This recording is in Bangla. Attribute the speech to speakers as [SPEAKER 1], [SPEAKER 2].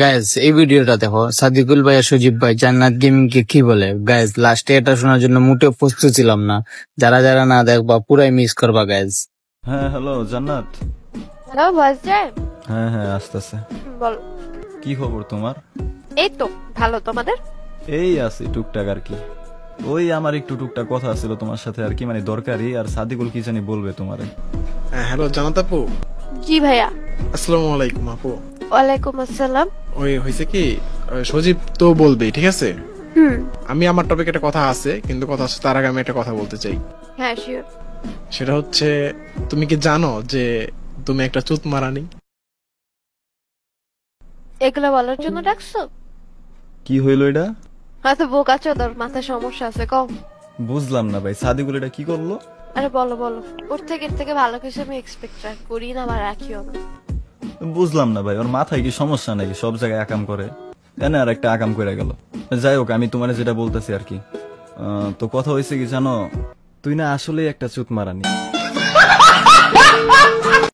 [SPEAKER 1] গাইজ এই ভিডিওটা দেখো, সাদিকুল ভাই আর সজীব ভাই জান্নাত গেমিং কে কি বলে। গাইজ লাস্টে এটা শোনার জন্য মোটেও প্রস্তুত ছিলাম না। যারা যারা না দেখবা পুরাই মিস করবা গাইজ।
[SPEAKER 2] হ্যাঁ হ্যালো জান্নাত।
[SPEAKER 3] হ্যালো ভয়েস যায়?
[SPEAKER 2] হ্যাঁ হ্যাঁ আসতেছে।
[SPEAKER 3] বলো।
[SPEAKER 2] কি খবর তোমার?
[SPEAKER 3] এই তো ভালো, তোমাদের?
[SPEAKER 2] এই আছি টুকটাক আর কি। ওই আমার একটু টুকটাক কথা ছিল তোমার সাথে আর কি, মানে দরকারি। আর সাদিকুল কি জানি বলবে তোমারে।
[SPEAKER 4] হ্যালো জানাত আপু।
[SPEAKER 3] জি ভাইয়া।
[SPEAKER 4] আসসালামু আলাইকুম আপু।
[SPEAKER 3] ওয়ালাইকুম আসসালাম।
[SPEAKER 4] ওই হয়েছে কি, সজীব তো বলবে, ঠিক আছে?
[SPEAKER 3] হুম।
[SPEAKER 4] আমি আমার টপিক একটা কথা আছে, কিন্তু কথা হচ্ছে তার আগে আমি একটা কথা বলতে চাই।
[SPEAKER 3] হ্যাঁ শিওর।
[SPEAKER 4] সেটা হচ্ছে, তুমি কি জানো যে তুমি একটা চুত মারানি?
[SPEAKER 3] এগুলো বলার জন্য ডাকছো?
[SPEAKER 2] কি হইলো এটা?
[SPEAKER 3] হয়তো বোকা চোদার মাথায় সমস্যা আছে, কম।
[SPEAKER 2] বুঝলাম না ভাই, সাদিকুল এটা কি করলো?
[SPEAKER 3] আরে বলো বলো, ওর থেকে এর থেকে ভালো কিছু আমি এক্সপেক্ট করি না বা রাখিও না।
[SPEAKER 2] বুঝলাম না ভাই, ওর মাথায় কি সমস্যা নাকি? সব জায়গায় আকাম করে, এনে আর একটা আকাম করে গেল। যাই হোক, আমি তোমার যেটা বলতেছি আর কি, তো কথা হয়েছে কি জানো, তুই না আসলে একটা চুত মারানি।